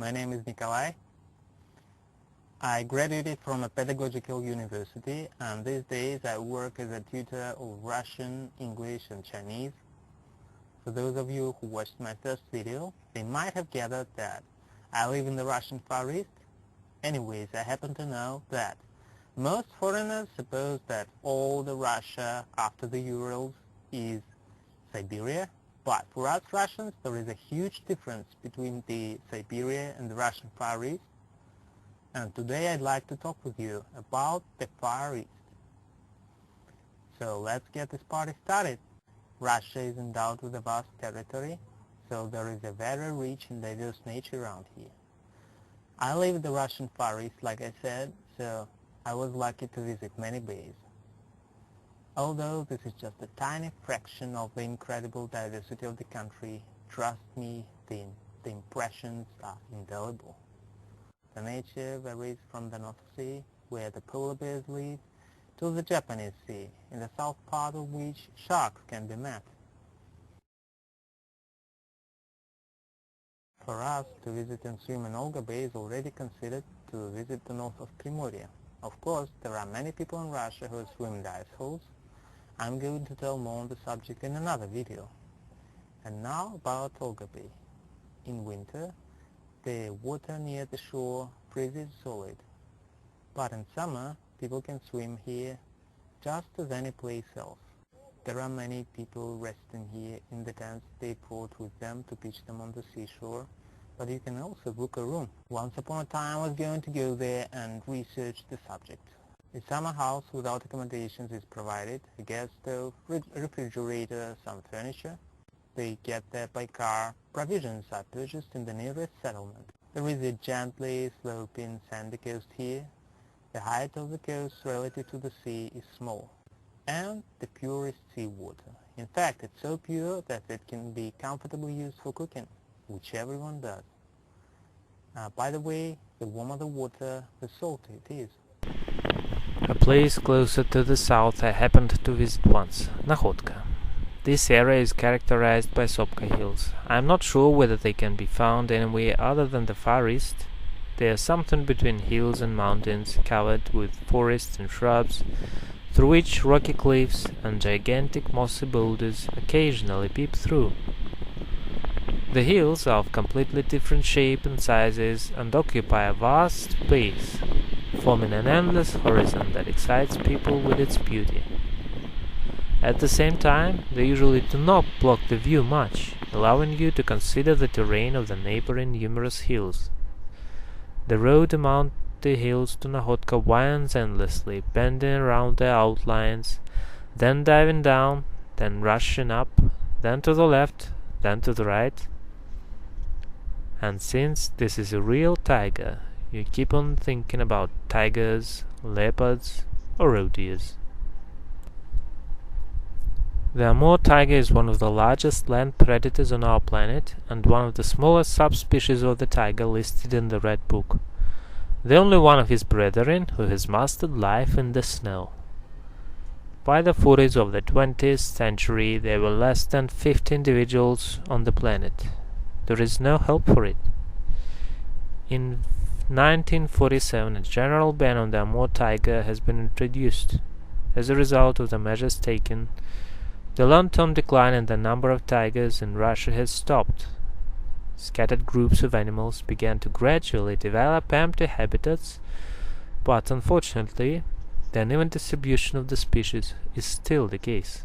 My name is Nikolai. I graduated from a pedagogical university, and these days I work as a tutor of Russian, English and Chinese. For those of you who watched my first video, they might have gathered that I live in the Russian Far East. Anyways, I happen to know that most foreigners suppose that all the Russia after the Urals is Siberia, but for us Russians there is a huge difference between the Siberia and the Russian Far East, and today I'd like to talk with you about the Far East. So let's get this party started. Russia is endowed with a vast territory, so there is a very rich and diverse nature around here. I live in the Russian Far East, like I said, so I was lucky to visit many bays. Although this is just a tiny fraction of the incredible diversity of the country, trust me, the impressions are indelible. The nature varies from the North Sea, where the polar bears live, to the Japanese Sea, in the south part of which sharks can be met. For us, to visit and swim in Olga Bay is already considered to visit the north of Primorye. Of course, there are many people in Russia who swim in the ice holes. I'm going to tell more on the subject in another video. And now about Olga Bay. In winter, the water near the shore freezes solid. But in summer, people can swim here just as any place else. There are many people resting here in the tents they brought with them to pitch them on the seashore, but you can also book a room. Once upon a time I was going to go there and research the subject. A summer house without accommodations is provided, a gas stove, refrigerator, some furniture. They get there by car. Provisions are purchased in the nearest settlement. There is a gently sloping sandy coast here. The height of the coast relative to the sea is small, and the purest seawater. In fact, it's so pure that it can be comfortably used for cooking, which everyone does. By the way, the warmer the water, the salter it is. A place closer to the south I happened to visit once, Nakhodka. This area is characterized by Sopka hills. I am not sure whether they can be found anywhere other than the Far East. They are something between hills and mountains, covered with forests and shrubs, through which rocky cliffs and gigantic mossy boulders occasionally peep through. The hills are of completely different shape and sizes and occupy a vast space, forming an endless horizon that excites people with its beauty. At the same time, they usually do not block the view much, allowing you to consider the terrain of the neighboring numerous hills. The road among the hills to Nakhodka winds endlessly, bending around their outlines, then diving down, then rushing up, then to the left, then to the right. And since this is a real taiga, you keep on thinking about tigers, leopards, or roe deers. The Amur tiger is one of the largest land predators on our planet and one of the smallest subspecies of the tiger listed in the Red Book. The only one of his brethren who has mastered life in the snow. By the 40s of the 20th century there were less than 50 individuals on the planet. There is no help for it. In 1947 a general ban on the Amur tiger has been introduced. As a result of the measures taken, the long-term decline in the number of tigers in Russia has stopped. Scattered groups of animals began to gradually develop empty habitats, but unfortunately, the uneven distribution of the species is still the case.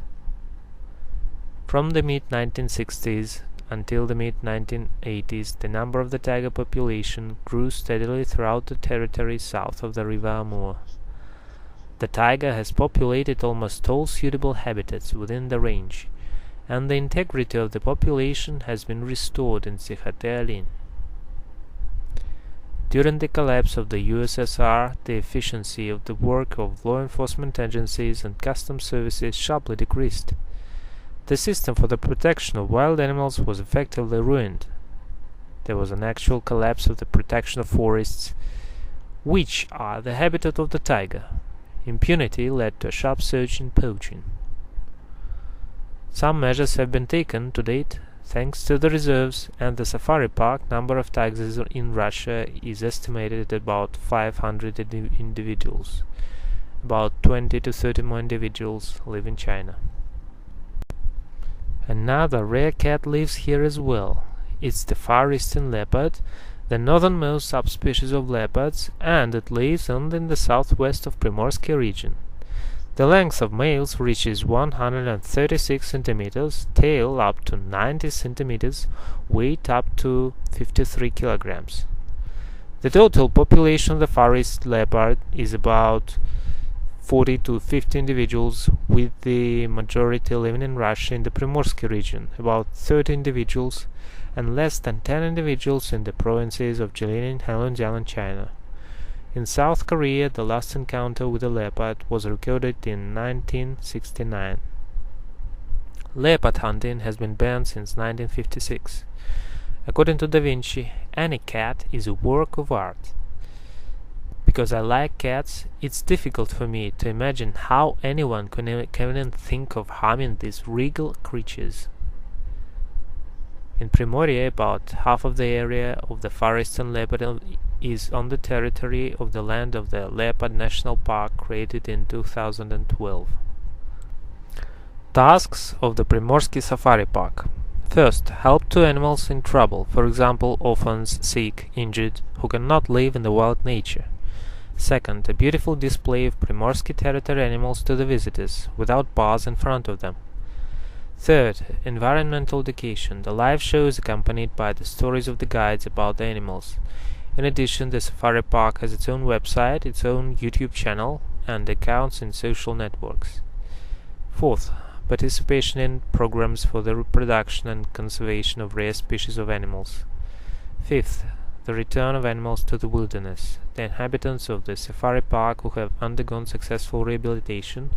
From the mid-1960s until the mid-1980s, the number of the tiger population grew steadily throughout the territory south of the river Amur. The taiga has populated almost all suitable habitats within the range, and the integrity of the population has been restored in Sakhalin. During the collapse of the USSR, the efficiency of the work of law enforcement agencies and customs services sharply decreased. The system for the protection of wild animals was effectively ruined. There was an actual collapse of the protection of forests, which are the habitat of the taiga. Impunity led to a sharp surge in poaching. Some measures have been taken to date Thanks to the reserves and the safari park, number of tigers in Russia is estimated at about 500 individuals. About 20 to 30 more individuals live in China. Another rare cat lives here as well. It's the far eastern leopard, the northernmost subspecies of leopards, and it lives only in the southwest of Primorsky region. The length of males reaches 136 centimeters, tail up to 90 centimeters, weight up to 53 kilograms. The total population of the Far East leopard is about 40 to 50 individuals, with the majority living in Russia in the Primorsky region, about 30 individuals, and less than 10 individuals in the provinces of Jilin and Heilongjiang in China. In South Korea, the last encounter with a leopard was recorded in 1969. Leopard hunting has been banned since 1956. According to Da Vinci, any cat is a work of art. Because I like cats, it's difficult for me to imagine how anyone can even think of harming these regal creatures. In Primorie, about half of the area of the Far Eastern leopard is on the territory of the land of the Leopard National Park, created in 2012. Tasks of the Primorsky Safari Park. First, help to animals in trouble, for example, orphans, sick, injured, who cannot live in the wild nature. Second, a beautiful display of Primorsky territory animals to the visitors, without bars in front of them. Third, environmental education. The live show is accompanied by the stories of the guides about the animals. In addition, the safari park has its own website, its own YouTube channel, and accounts in social networks. Fourth, participation in programs for the reproduction and conservation of rare species of animals. Fifth, the return of animals to the wilderness. The inhabitants of the safari park who have undergone successful rehabilitation,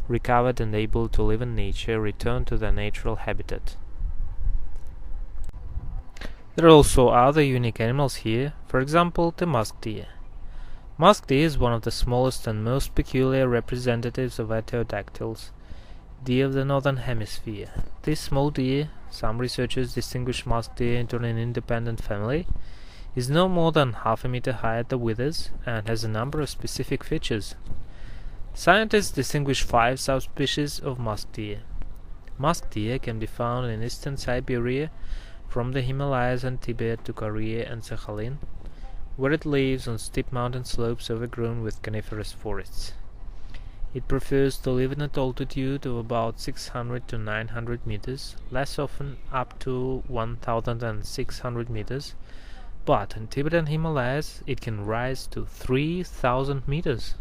recovered and able to live in nature, return to their natural habitat. There are also other unique animals here, for example the musk deer. Musk deer is one of the smallest and most peculiar representatives of artiodactyls, deer of the northern hemisphere. This small deer, some researchers distinguish musk deer into an independent family, is no more than half a meter high at the withers and has a number of specific features. Scientists distinguish 5 subspecies of musk deer. Musk deer can be found in eastern Siberia, from the Himalayas and Tibet to Korea and Sakhalin, where it lives on steep mountain slopes overgrown with coniferous forests. It prefers to live at an altitude of about 600 to 900 meters, less often up to 1,600 meters, but in Tibet and Himalayas it can rise to 3,000 meters.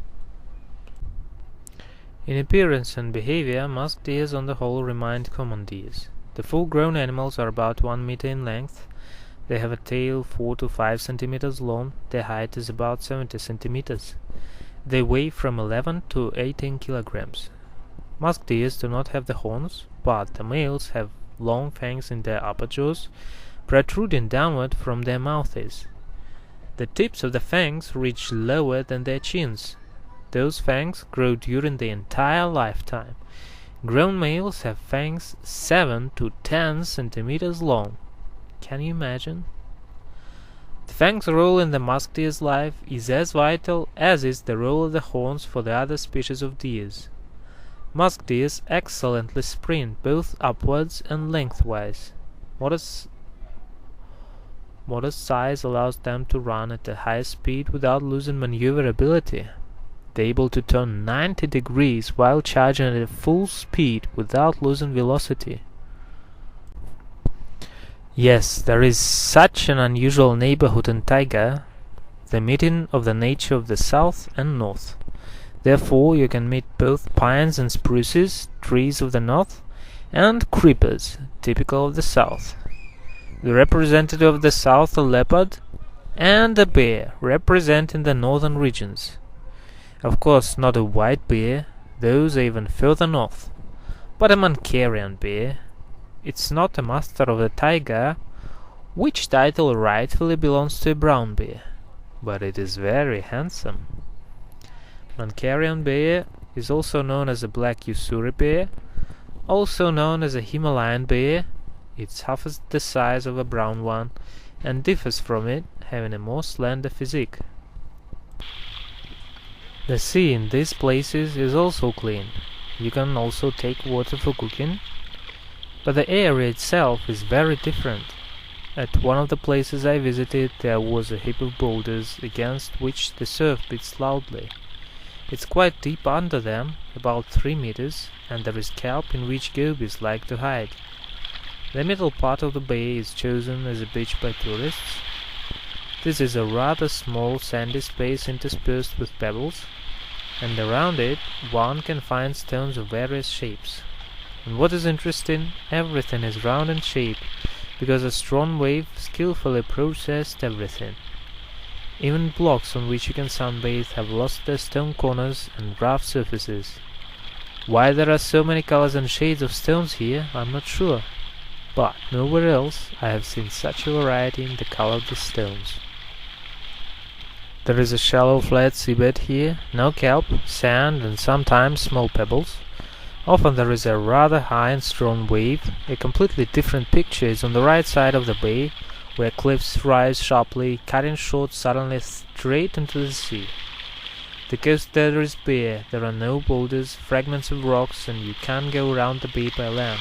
In appearance and behavior, musk deers on the whole remind common deers. The full-grown animals are about 1 meter in length. They have a tail 4 to 5 centimeters long. Their height is about 70 centimeters. They weigh from 11 to 18 kilograms. Musk deers do not have the horns, but the males have long fangs in their upper jaws, protruding downward from their mouths. The tips of the fangs reach lower than their chins. Those fangs grow during the entire lifetime. Grown males have fangs 7 to 10 centimeters long. Can you imagine? The fang's role in the musk deer's life is as vital as is the role of the horns for the other species of deers. Musk deers excellently sprint both upwards and lengthwise. Modest size allows them to run at a high speed without losing maneuverability. They are able to turn 90 degrees while charging at full speed without losing velocity. Yes, there is such an unusual neighborhood in taiga, the meeting of the nature of the south and north. Therefore, you can meet both pines and spruces, trees of the north, and creepers, typical of the south. The representative of the south, a leopard, and a bear, representing the northern regions. Of course, not a white bear, those are even further north, but a Mancarian bear. It's not a master of the taiga, which title rightfully belongs to a brown bear, but it is very handsome. Mancarian bear is also known as a black Ussuri bear, also known as a Himalayan bear. It's half the size of a brown one and differs from it, having a more slender physique. The sea in these places is also clean. You can also take water for cooking, but the area itself is very different. At one of the places I visited there was a heap of boulders against which the surf beats loudly. It's quite deep under them, about 3 meters, and there is kelp in which gobies like to hide. The middle part of the bay is chosen as a beach by tourists. This is a rather small sandy space interspersed with pebbles, and around it one can find stones of various shapes. And what is interesting, everything is round in shape, because a strong wave skillfully processed everything. Even blocks on which you can sunbathe have lost their stone corners and rough surfaces. Why there are so many colors and shades of stones here, I'm not sure, but nowhere else I have seen such a variety in the color of the stones. There is a shallow flat seabed here, no kelp, sand and sometimes small pebbles. Often there is a rather high and strong wave. A completely different picture is on the right side of the bay, where cliffs rise sharply, cutting short suddenly straight into the sea. The coast there is bare, there are no boulders, fragments of rocks, and you can't go around the bay by land.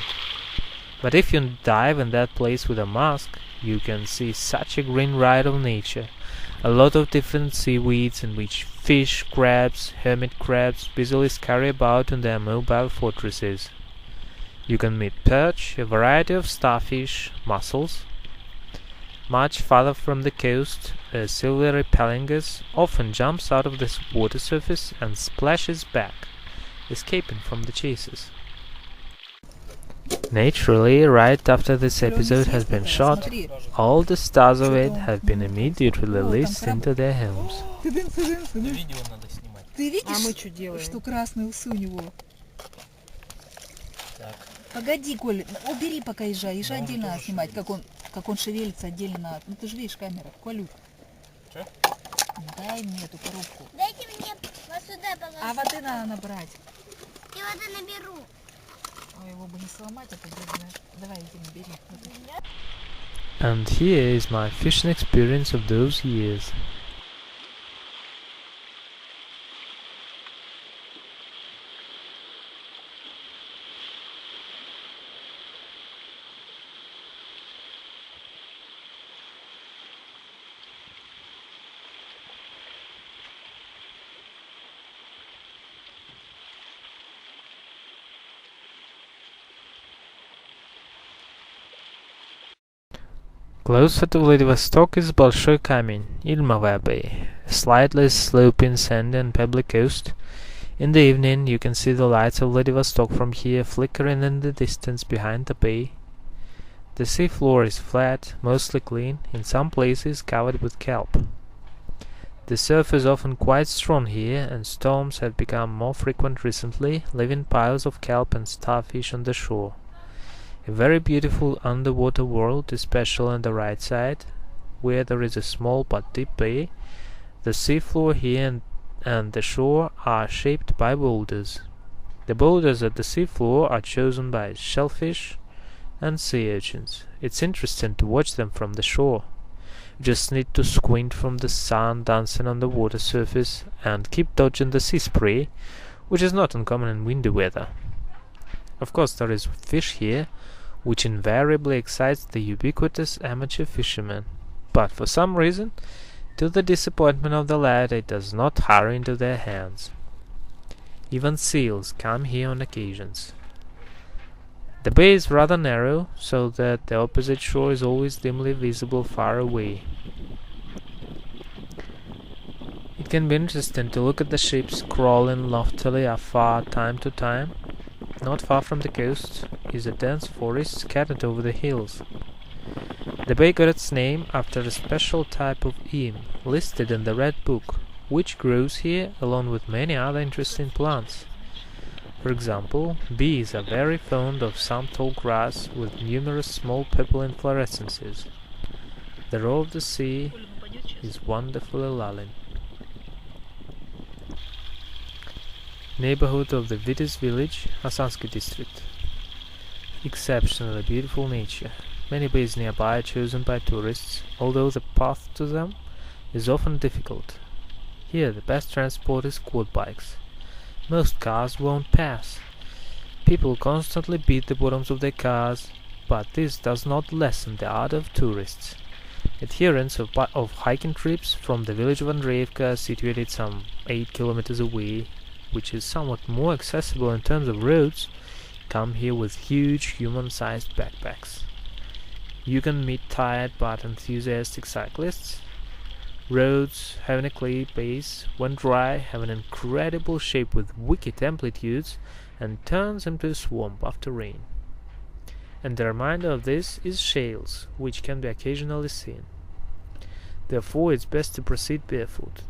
But if you dive in that place with a mask, you can see such a green ride of nature. A lot of different seaweeds in which fish, crabs, hermit crabs busily scurry about in their mobile fortresses. You can meet perch, a variety of starfish, mussels. Much farther from the coast, a silvery palingus often jumps out of the water surface and splashes back, escaping from the chasers. Naturally, right after this episode has been shot, all the stars of it have been immediately released into their homes. Ты видишь, что красные усы у него? Погоди, Коль, убери пока ежа отдельно снимать, как он шевелится отдельно. Ну ты же видишь камера, Колюк. Че? Дай мне эту коробку. Дайте мне вот сюда, пожалуйста. А воды надо набрать. Я воды наберу. Ой, его бы не сломать, это бедное. Давай, иди набери. And here is my fishing experience of those years. Closer to Vladivostok is Большой Камень, Ilmovaya Bay, a slightly sloping sandy and pebbly coast. In the evening you can see the lights of Vladivostok from here flickering in the distance behind the bay. The sea floor is flat, mostly clean, in some places covered with kelp. The surf is often quite strong here, and storms have become more frequent recently, leaving piles of kelp and starfish on the shore. A very beautiful underwater world, especially on the right side, where there is a small but deep bay. The seafloor here and the shore are shaped by boulders. The boulders at the seafloor are chosen by shellfish and sea urchins. It's interesting to watch them from the shore. You just need to squint from the sun dancing on the water surface and keep dodging the sea spray, which is not uncommon in windy weather. Of course, there is fish here, which invariably excites the ubiquitous amateur fisherman, but for some reason, to the disappointment of the lad, it does not hurry into their hands. Even seals come here on occasions. The bay is rather narrow, so that the opposite shore is always dimly visible far away. It can be interesting to look at the ships crawling loftily afar time to time. Not far from the coast is a dense forest scattered over the hills. The bay got its name after a special type of eam listed in the Red Book, which grows here along with many other interesting plants. For example, bees are very fond of some tall grass with numerous small purple inflorescences. The roar of the sea is wonderfully lulling. Neighborhood of the Vitis village, Hasansky district. Exceptionally beautiful nature. many bays nearby chosen by tourists, although the path to them is often difficult. Here the best transport is quad bikes. Most cars won't pass. People constantly beat the bottoms of their cars, but this does not lessen the art of tourists. Adherents of hiking trips from the village of Andreevka, situated some 8 kilometers away, which is somewhat more accessible in terms of roads, come here with huge human-sized backpacks. You can meet tired but enthusiastic cyclists. Roads, having a clay base, when dry, have an incredible shape with wicked amplitudes and turns into a swamp after rain. And the reminder of this is shales, which can be occasionally seen. Therefore it's best to proceed barefoot.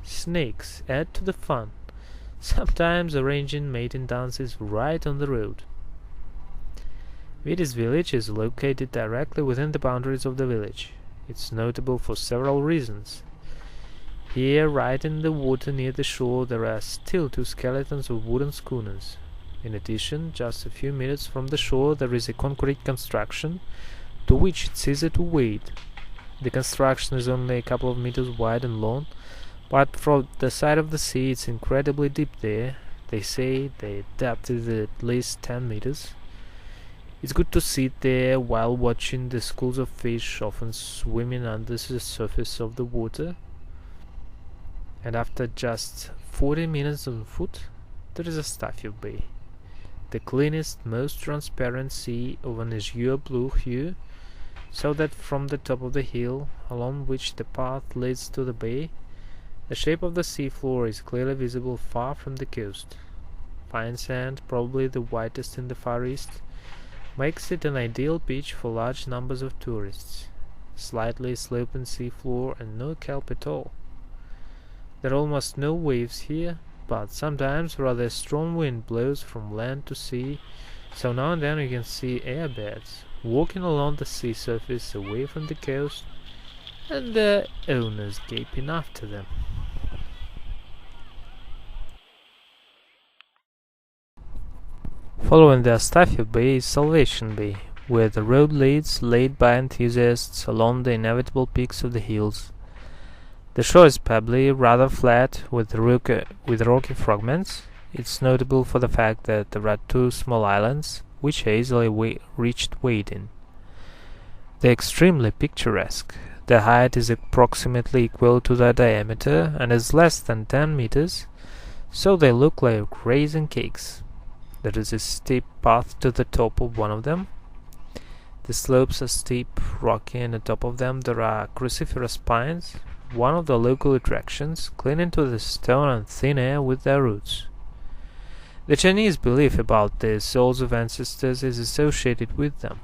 Snakes add to the fun, sometimes arranging mating dances right on the road. Vidy's village is located directly within the boundaries of the village. It's notable for several reasons. Here, right in the water near the shore, there are still 2 skeletons of wooden schooners. In addition, just a few meters from the shore there is a concrete construction to which it's easy to wade. The construction is only a couple of meters wide and long, but from the side of the sea it's incredibly deep there. They say the depth is at least 10 meters. It's good to sit there while watching the schools of fish often swimming under the surface of the water. And after just 40 minutes on foot, there is a Astafyev Bay, the cleanest, most transparent sea of an azure blue hue, so that from the top of the hill along which the path leads to the bay, the shape of the seafloor is clearly visible far from the coast. Fine sand, probably the whitest in the Far East, makes it an ideal beach for large numbers of tourists. Slightly sloping seafloor and no kelp at all. There are almost no waves here, but sometimes rather a strong wind blows from land to sea, so now and then you can see airbirds walking along the sea surface away from the coast, and their owners gaping after them. Following the Astafyev Bay is Salvation Bay, where the road leads, laid by enthusiasts along the inevitable peaks of the hills. The shore is pebbly, rather flat, with rocky fragments. It's notable for the fact that there are 2 small islands, which are easily reached wading. They're extremely picturesque. Their height is approximately equal to their diameter and is less than 10 meters, so they look like raisin cakes. There is a steep path to the top of one of them. The slopes are steep, rocky, and on top of them there are cruciferous pines, one of the local attractions, clinging to the stone and thin air with their roots. The Chinese belief about the souls of ancestors is associated with them.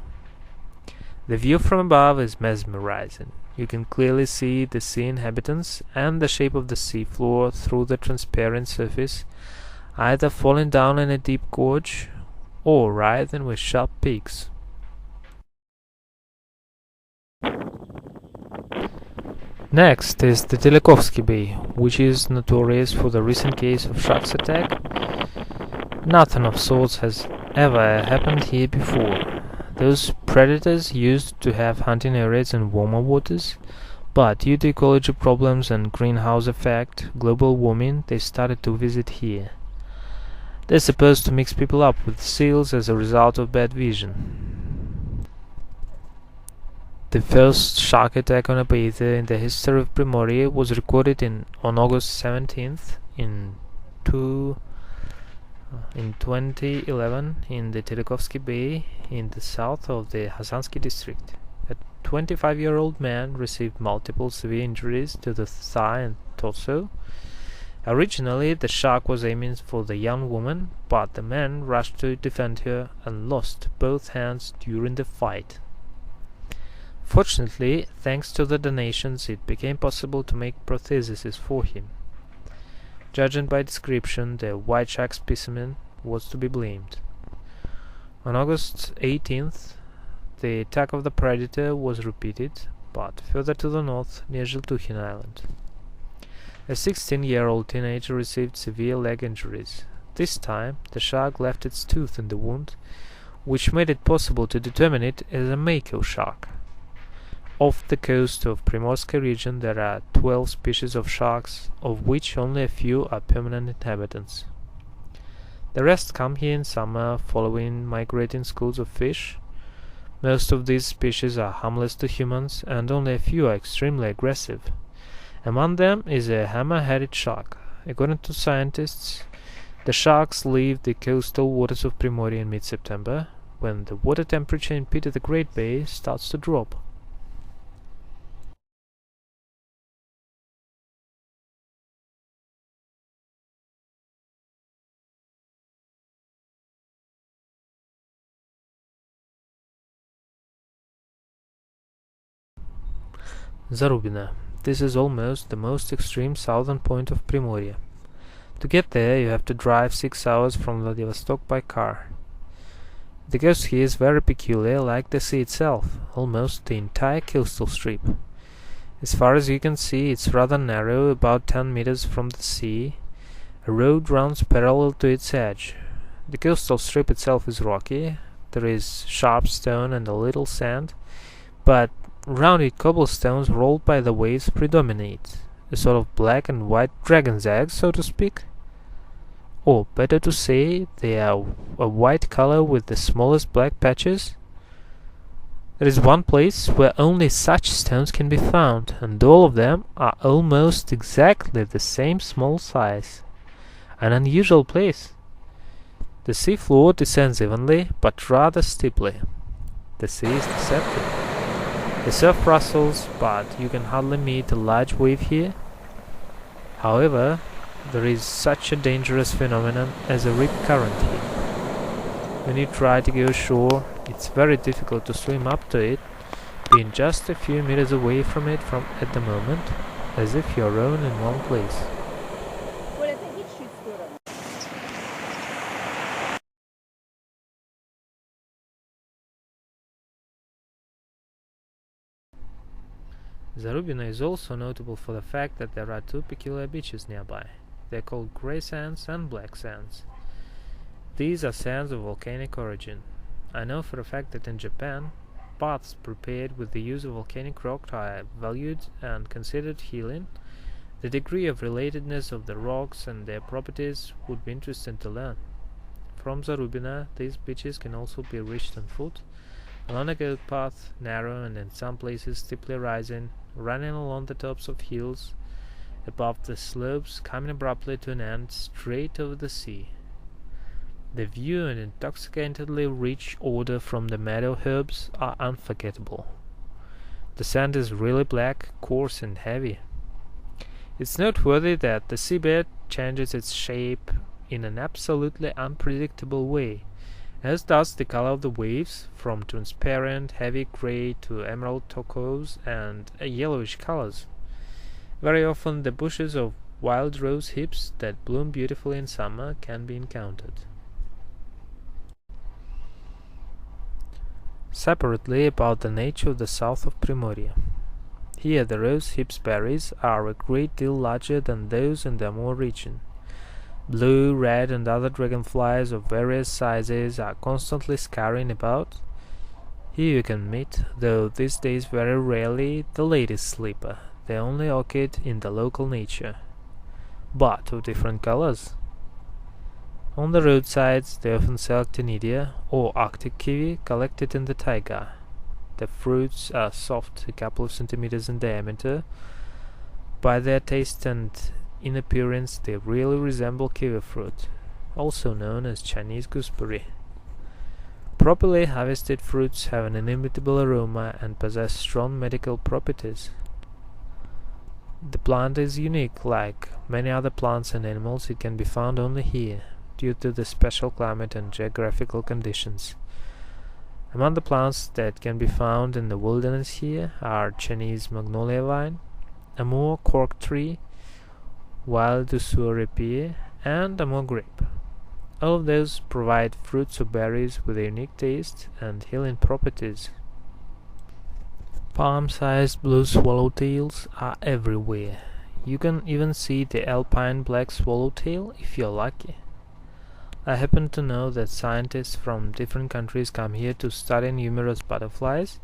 The view from above is mesmerizing. You can clearly see the sea inhabitants and the shape of the seafloor through the transparent surface, either falling down in a deep gorge or writhing with sharp peaks. Next is the Telekovsky Bay, which is notorious for the recent case of shark's attack. Nothing of sorts has ever happened here before. Those predators used to have hunting areas in warmer waters, but due to ecology problems and greenhouse effect, global warming, they started to visit here. They're supposed to mix people up with seals as a result of bad vision. The first shark attack on a bather in the history of Primorie was recorded on August 17th in 2011 in the Telekovsky Bay in the south of the Hasansky district. A 25-year-old man received multiple severe injuries to the thigh and torso. Originally, the shark was aiming for the young woman, but the man rushed to defend her and lost both hands during the fight. Fortunately, thanks to the donations, it became possible to make prostheses for him. Judging by description, the white shark specimen was to be blamed. On August 18th, the attack of the predator was repeated, but further to the north, near Zheltuchin Island. A 16-year-old teenager received severe leg injuries. This time, the shark left its tooth in the wound, which made it possible to determine it as a mako shark. Off the coast of Primorska region there are 12 species of sharks, of which only a few are permanent inhabitants. The rest come here in summer following migrating schools of fish. Most of these species are harmless to humans, and only a few are extremely aggressive. Among them is a hammer-headed shark. According to scientists, the sharks leave the coastal waters of Primorje in mid-September, when the water temperature in Peter the Great Bay starts to drop. Zarubina. This is almost the most extreme southern point of Primorje. To get there you have to drive 6 hours from Vladivostok by car. The coast here is very peculiar, like the sea itself, almost the entire coastal strip. As far as you can see, it's rather narrow, about 10 meters from the sea. A road runs parallel to its edge. The coastal strip itself is rocky. There is sharp stone and a little sand, but rounded cobblestones rolled by the waves predominate, a sort of black and white dragon's egg, so to speak. Or, better to say, they are a white color with the smallest black patches. There is one place where only such stones can be found, and all of them are almost exactly the same small size. An unusual place. The sea floor descends evenly, but rather steeply. The sea is deceptive. The surf rustles, but you can hardly meet a large wave here. However, there is such a dangerous phenomenon as a rip current here. When you try to go ashore, it's very difficult to swim up to it, being just a few meters away from it at the moment, as if you're rowing in one place. Zarubina is also notable for the fact that there are two peculiar beaches nearby. They are called grey sands and black sands. These are sands of volcanic origin. I know for a fact that in Japan, baths prepared with the use of volcanic rock are valued and considered healing. The degree of relatedness of the rocks and their properties would be interesting to learn. From Zarubina, these beaches can also be reached on foot, along a goat path, narrow and in some places steeply rising, running along the tops of hills, above the slopes, coming abruptly to an end straight over the sea. The view and intoxicatingly rich odor from the meadow herbs are unforgettable. The sand is really black, coarse and heavy. It's noteworthy that the seabed changes its shape in an absolutely unpredictable way, as does the color of the waves, from transparent heavy grey to emerald turquoise and yellowish colors. Very often the bushes of wild rose hips that bloom beautifully in summer can be encountered. Separately, about the nature of the south of Primorje. Here the rose hips berries are a great deal larger than those in the Amur region. Blue, red and other dragonflies of various sizes are constantly scurrying about. Here you can meet, though these days very rarely, the lady sleeper, the only orchid in the local nature, but of different colors. On the roadsides they often sell actinidia or arctic kiwi collected in the taiga. The fruits are soft, a couple of centimeters in diameter. By their taste and in appearance they really resemble kiwi fruit, also known as Chinese gooseberry. Properly harvested fruits have an inimitable aroma and possess strong medical properties. The plant is unique. Like many other plants and animals, it can be found only here, due to the special climate and geographical conditions. Among the plants that can be found in the wilderness here are Chinese magnolia vine, Amur cork tree, wild Usuaripeae, and Amur grape. All of those provide fruits or berries with a unique taste and healing properties. Palm-sized blue swallowtails are everywhere. You can even see the alpine black swallowtail if you're lucky. I happen to know that scientists from different countries come here to study numerous butterflies,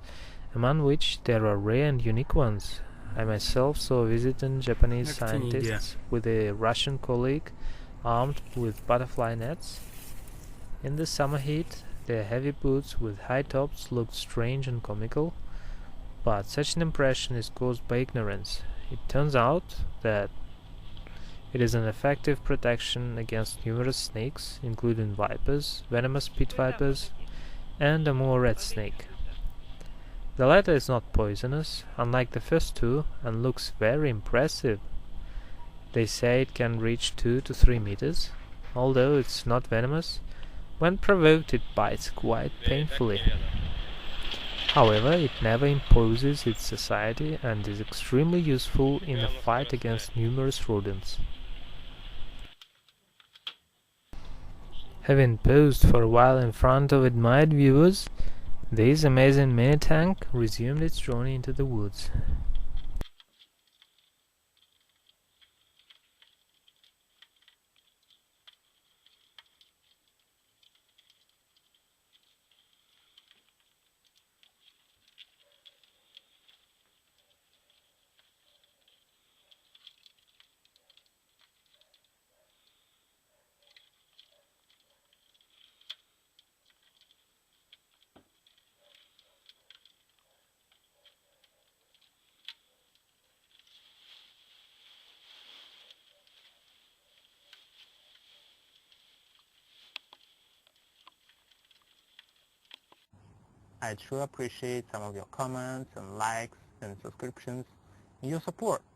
among which there are rare and unique ones. I myself saw visiting Japanese scientists with a Russian colleague armed with butterfly nets. In the summer heat, their heavy boots with high tops looked strange and comical, but such an impression is caused by ignorance. It turns out that it is an effective protection against numerous snakes, including vipers, venomous pit vipers, and a Amur red snake. The latter is not poisonous, unlike the first two, and looks very impressive. They say it can reach 2 to 3 meters. Although it's not venomous, when provoked it bites quite painfully. However, it never imposes its society and is extremely useful in the fight against numerous rodents. Having posed for a while in front of admired viewers, this amazing mini-tank resumed its journey into the woods. I truly appreciate some of your comments and likes and subscriptions and your support.